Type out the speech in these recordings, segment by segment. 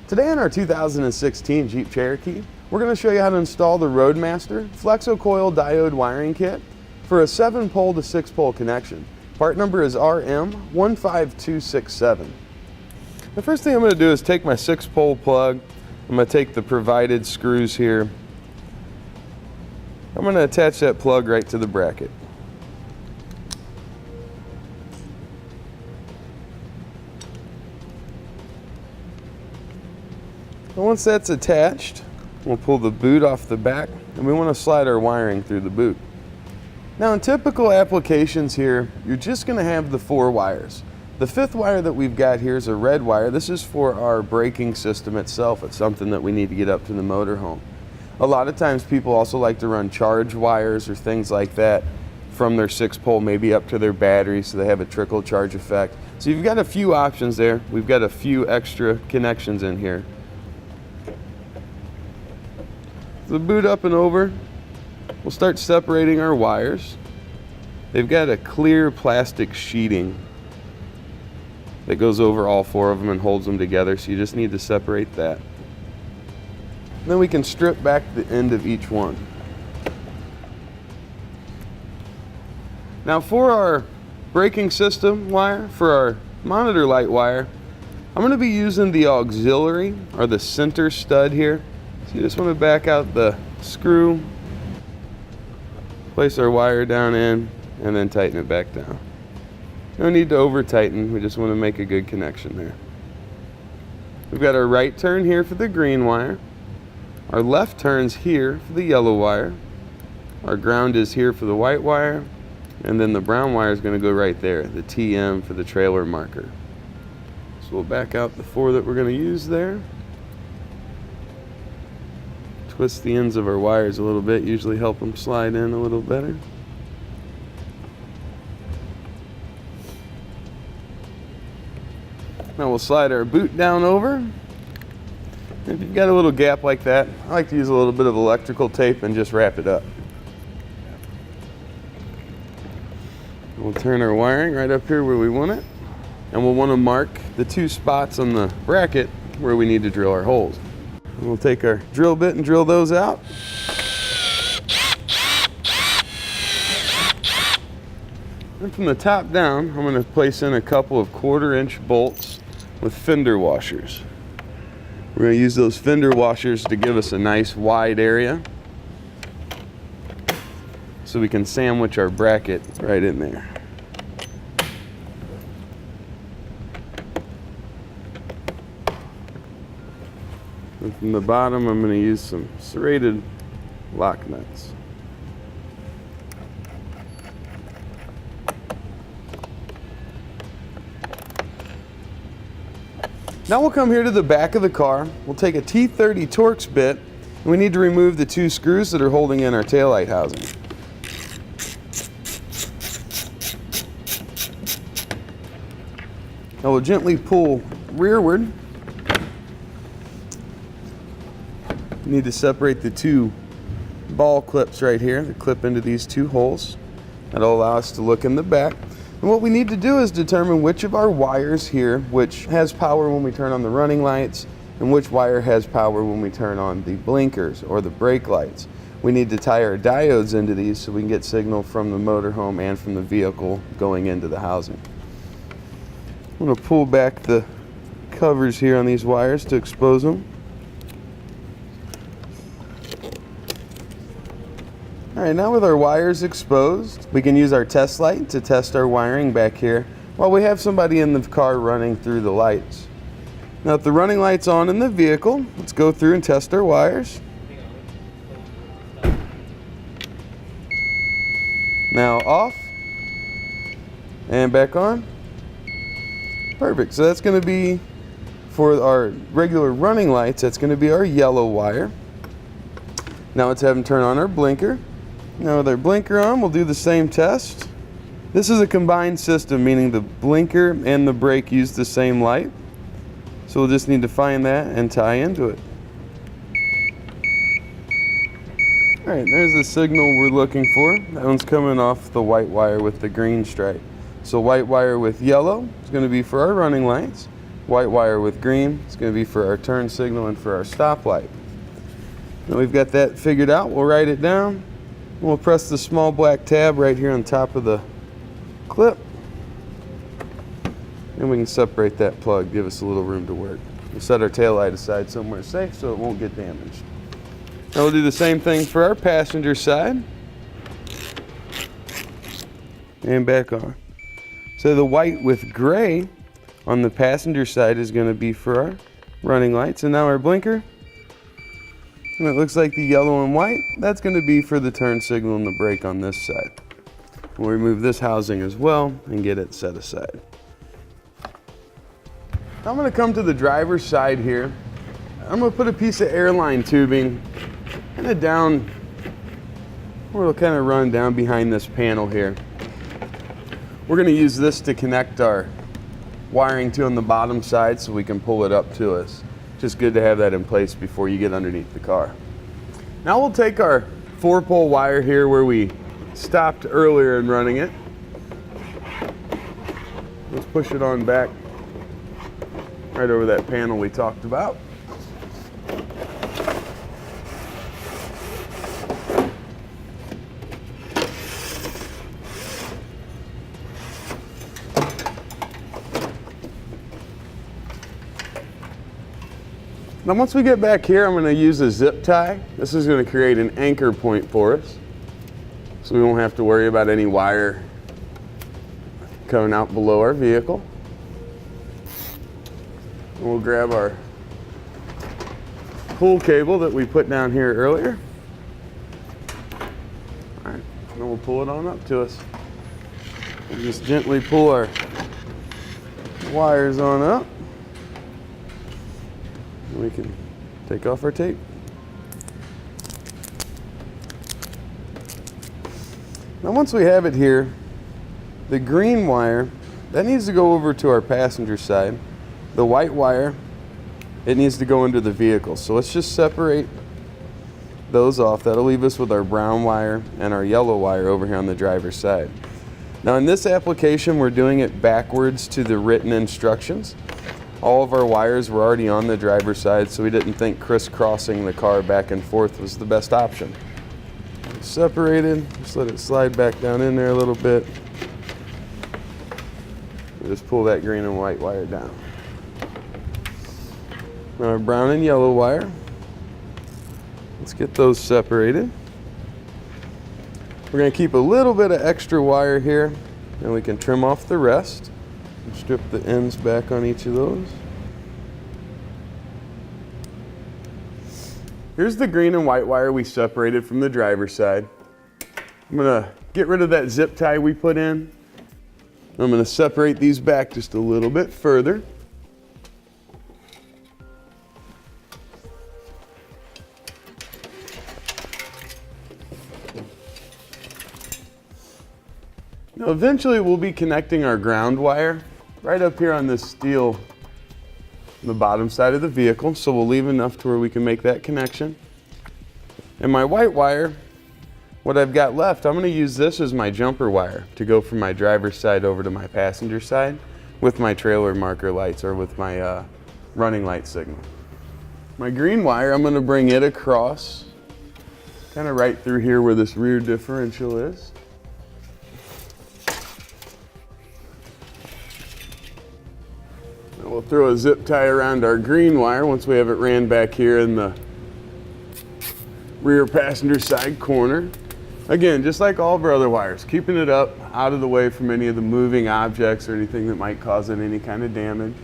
Today in our 2016 Jeep Cherokee, we're going to show you how to install the Roadmaster Flexo-Coil Diode wiring kit for a 7-pole to 6-pole connection. Part number is RM15267. The first thing I'm going to do is take my 6-pole plug. I'm going to take the provided screws here. I'm going to attach that plug right to the bracket. And once that's attached, we'll pull the boot off the back, and we want to slide our wiring through the boot. Now in typical applications here, you're just going to have the 4 wires. The 5th wire that we've got here is a red wire. This is for our braking system itself. It's something that we need to get up to the motorhome. A lot of times people also like to run charge wires or things like that from their 6-pole, maybe up to their battery, so they have a trickle charge effect. So you've got a few options there. We've got a few extra connections in here. The boot up and over, we'll start separating our wires. They've got a clear plastic sheeting that goes over all 4 of them and holds them together, so you just need to separate that. Then we can strip back the end of each one. Now for our braking system wire, for our monitor light wire, I'm going to be using the Auxilary, or the center stud here. So you just want to back out the screw, place our wire down in, and then tighten it back down. No need to over tighten, we just want to make a good connection there. We've got our right turn here for the green wire. Our left turn's here for the yellow wire. Our ground is here for the white wire. And then the brown wire is going to go right there, the TM for the trailer marker. So we'll back out the 4 that we're going to use there. Twist the ends of our wires a little bit, usually help them slide in a little better. Now we'll slide our boot down over. If you've got a little gap like that, I like to use a little bit of electrical tape and just wrap it up. We'll turn our wiring right up here where we want it, and we'll want to mark the 2 spots on the bracket where we need to drill our holes. And we'll take our drill bit and drill those out. And from the top down, I'm going to place in a couple of 1/4-inch bolts with fender washers. We're going to use those fender washers to give us a nice wide area so we can sandwich our bracket right in there. And from the bottom, I'm going to use some serrated lock nuts. Now we'll come here to the back of the car. We'll take a T30 Torx bit, and we need to remove the 2 screws that are holding in our taillight housing. Now we'll gently pull rearward. You need to separate the 2 ball clips right here that clip into these 2 holes. That'll allow us to look in the back. And what we need to do is determine which of our wires here, which has power when we turn on the running lights, and which wire has power when we turn on the blinkers or the brake lights. We need to tie our diodes into these so we can get signal from the motorhome and from the vehicle going into the housing. I'm going to pull back the covers here on these wires to expose them. Alright, now with our wires exposed, we can use our test light to test our wiring back here while we have somebody in the car running through the lights. Now if the running light's on in the vehicle, let's go through and test our wires. Now off, and back on. Perfect, so that's going to be for our regular running lights, that's going to be our yellow wire. Now let's have them turn on our blinker. Now with our blinker on, we'll do the same test. This is a combined system, meaning the blinker and the brake use the same light. So we'll just need to find that and tie into it. Alright, there's the signal we're looking for. That one's coming off the white wire with the green stripe. So white wire with yellow is going to be for our running lights. white wire with green. It's going to be for our turn signal and for our stoplight. Now we've got that figured out. We'll write it down. We'll press the small black tab right here on top of the clip. And we can separate that plug, give us a little room to work. We'll set our taillight aside somewhere safe so it won't get damaged. Now we'll do the same thing for our passenger side. And back on. So the white with gray on the passenger side is going to be for our running lights. And now our blinker. And it looks like the yellow and white, that's going to be for the turn signal and the brake on this side. We'll remove this housing as well and get it set aside. Now I'm going to come to the driver's side here. I'm going to put a piece of airline tubing kind of down, where it'll kind of run down behind this panel here. We're going to use this to connect our wiring to on the bottom side so we can pull it up to us. Just good to have that in place before you get underneath the car. Now we'll take our 4-pole wire here where we stopped earlier in running it. Let's push it on back right over that panel we talked about. Now once we get back here, I'm going to use a zip tie. This is going to create an anchor point for us, so we won't have to worry about any wire coming out below our vehicle. And we'll grab our pull cable that we put down here earlier. All right, and we'll pull it on up to us. We'll just gently pull our wires on up. We can take off our tape. Now once we have it here, the green wire, that needs to go over to our passenger side. The white wire, it needs to go into the vehicle. So let's just separate those off. That'll leave us with our brown wire and our yellow wire over here on the driver's side. Now in this application, we're doing it backwards to the written instructions. All of our wires were already on the driver's side, so we didn't think crisscrossing the car back and forth was the best option. Separated, just let it slide back down in there a little bit. And just pull that green and white wire down. Now our brown and yellow wire, let's get those separated. We're going to keep a little bit of extra wire here, and we can trim off the rest. Strip the ends back on each of those. Here's the green and white wire we separated from the driver's side. I'm going to get rid of that zip tie we put in. I'm going to separate these back just a little bit further. Now eventually we'll be connecting our ground wire right up here on this steel on the bottom side of the vehicle, so we'll leave enough to where we can make that connection. And my white wire, what I've got left, I'm going to use this as my jumper wire to go from my driver's side over to my passenger side with my trailer marker lights or with my running light signal. My green wire, I'm going to bring it across kind of right through here where this rear differential is. We'll throw a zip tie around our green wire once we have it ran back here in the rear passenger side corner. Again, just like all of our other wires, keeping it up, out of the way from any of the moving objects or anything that might cause it any kind of damage.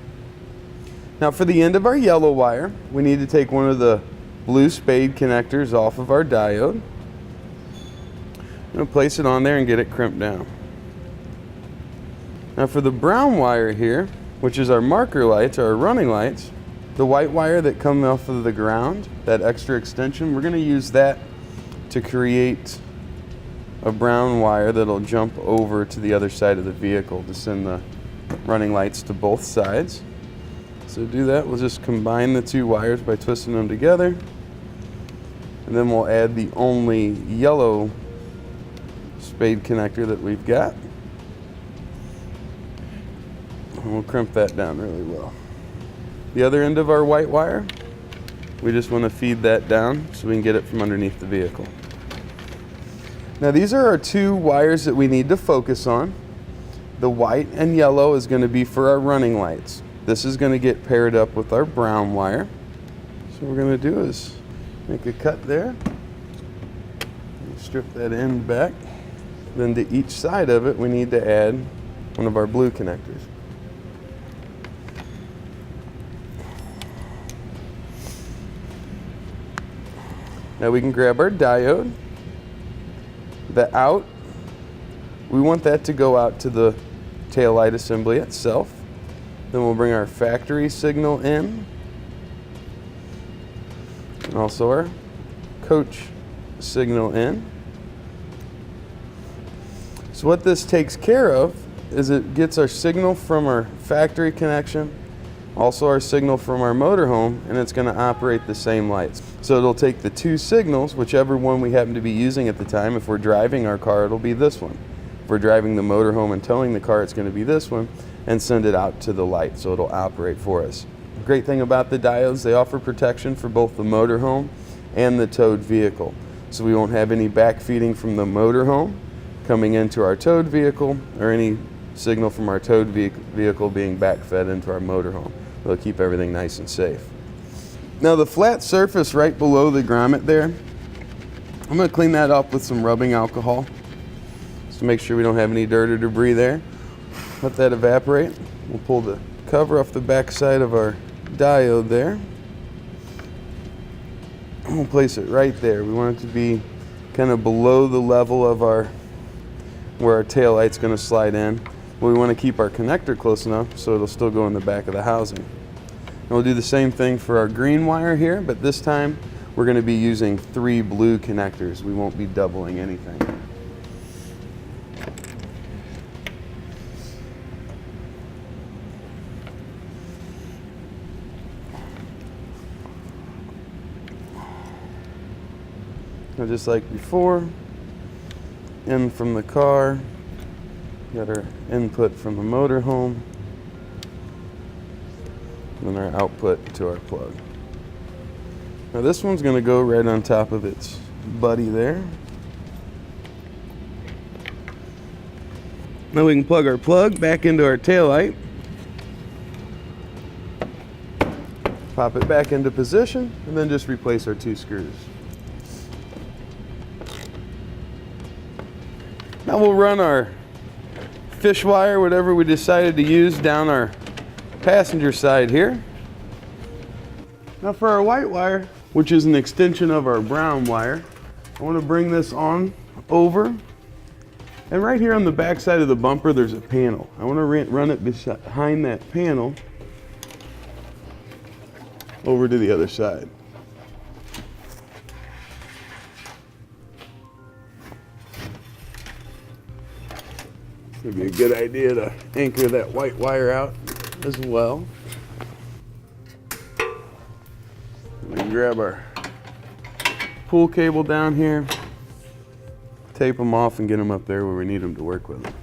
Now for the end of our yellow wire, we need to take one of the blue Spade connectors off of our diode. I'm going to place it on there and get it crimped down. Now for the brown wire here, which is our marker lights, our running lights, the white wire that come off of the ground, that extra extension, we're going to use that to create a brown wire that'll jump over to the other side of the vehicle to send the running lights to both sides. So to do that, we'll just combine the two wires by twisting them together, and then we'll add the only yellow Spade connector that we've got. And we'll crimp that down really well. The other end of our white wire, we just want to feed that down so we can get it from underneath the vehicle. Now these are our two wires that we need to focus on. The white and yellow is going to be for our running lights. This is going to get paired up with our brown wire. So what we're going to do is make a cut there. Strip that end back. Then to each side of it, we need to add one of our blue connectors. Now we can grab our diode. The out, we want that to go out to the taillight assembly itself. Then we'll bring our factory signal in, and also our coach signal in. So what this takes care of is it gets our signal from our factory connection, also our signal from our motorhome, and it's going to operate the same lights. So it'll take the two signals, whichever one we happen to be using at the time. If we're driving our car, it'll be this one. If we're driving the motorhome and towing the car, it's going to be this one, and send it out to the light so it'll operate for us. The great thing about the diodes, they offer protection for both the motorhome and the towed vehicle. So we won't have any backfeeding from the motorhome coming into our towed vehicle, or any signal from our towed vehicle being backfed into our motorhome. It'll keep everything nice and safe. Now the flat surface right below the grommet there, I'm going to clean that up with some rubbing alcohol just to make sure we don't have any dirt or debris there. Let that evaporate. We'll pull the cover off the back side of our diode there. And we'll place it right there. We want it to be kind of below the level of where our tail light's going to slide in. But we want to keep our connector close enough so it'll still go in the back of the housing. And we'll do the same thing for our green wire here, but this time we're going to be using 3 blue connectors. We won't be doubling anything. Now just like before, in from the car, got our input from the motorhome, and our output to our plug. Now this one's going to go right on top of its buddy there. Now we can plug our plug back into our taillight, pop it back into position, and then just replace our 2 screws. Now we'll run our fish wire, whatever we decided to use, down our passenger side here. Now for our white wire, which is an extension of our brown wire, I want to bring this on over, and right here on the back side of the bumper there's a panel. I want to run it behind that panel over to the other side. It'd be a good idea to anchor that white wire out as well. We can grab our pull cable down here, tape them off, and get them up there where we need them to work with them.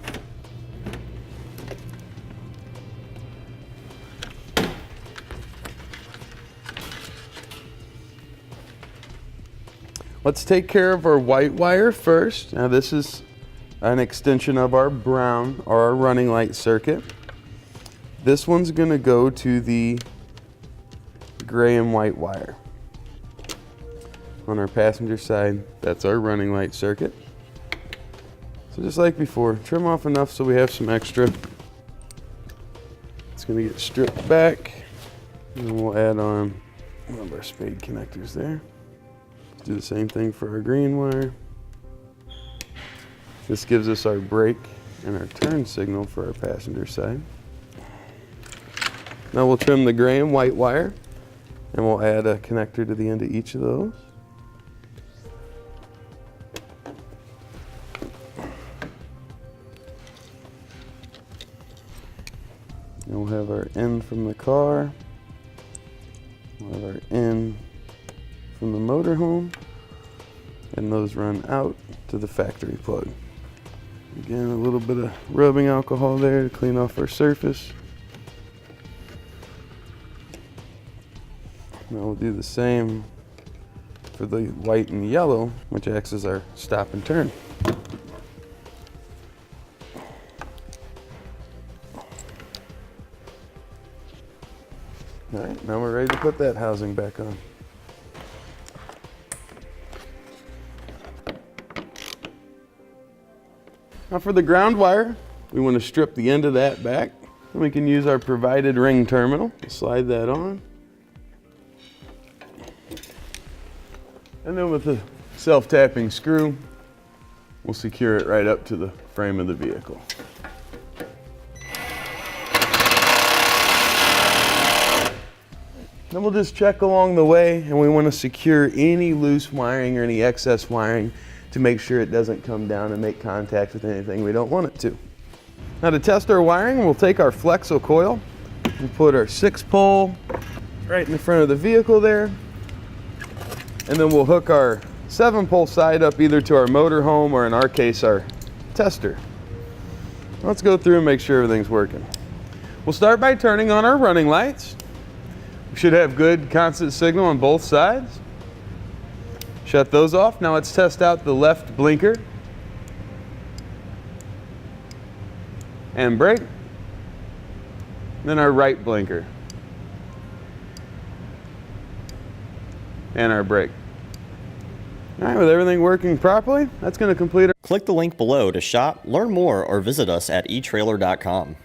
Let's take care of our white wire first. Now this is an extension of our brown, or our running light circuit. This one's going to go to the gray and white wire. On our passenger side, that's our running light circuit. So just like before, trim off enough so we have some extra. It's going to get stripped back, and we'll add on one of our Spade connectors there. Let's do the same thing for our green wire. This gives us our brake and our turn signal for our passenger side. Now we'll trim the gray and white wire, and we'll add a connector to the end of each of those. And we'll have our in from the car, we'll have our in from the motorhome, and those run out to the factory plug. Again, a little bit of rubbing alcohol there to clean off our surface. Now we'll do the same for the white and yellow, which acts as our stop and turn. All right, now we're ready to put that housing back on. Now for the ground wire, we want to strip the end of that back. And we can use our provided ring terminal. Slide that on. And then with the self-tapping screw, we'll secure it right up to the frame of the vehicle. Then we'll just check along the way, and we want to secure any loose wiring or any excess wiring to make sure it doesn't come down and make contact with anything we don't want it to. Now to test our wiring, we'll take our Flexo-Coil, we'll put our 6-pole right in the front of the vehicle there, and then we'll hook our 7-pole side up either to our motorhome or in our case our tester. Let's go through and make sure everything's working. We'll start by turning on our running lights. We should have good constant signal on both sides. Shut those off. Now let's test out the left blinker. And brake. Then our right blinker. And our brake. All right, with everything working properly, that's going to complete our... Click the link below to shop, learn more, or visit us at etrailer.com.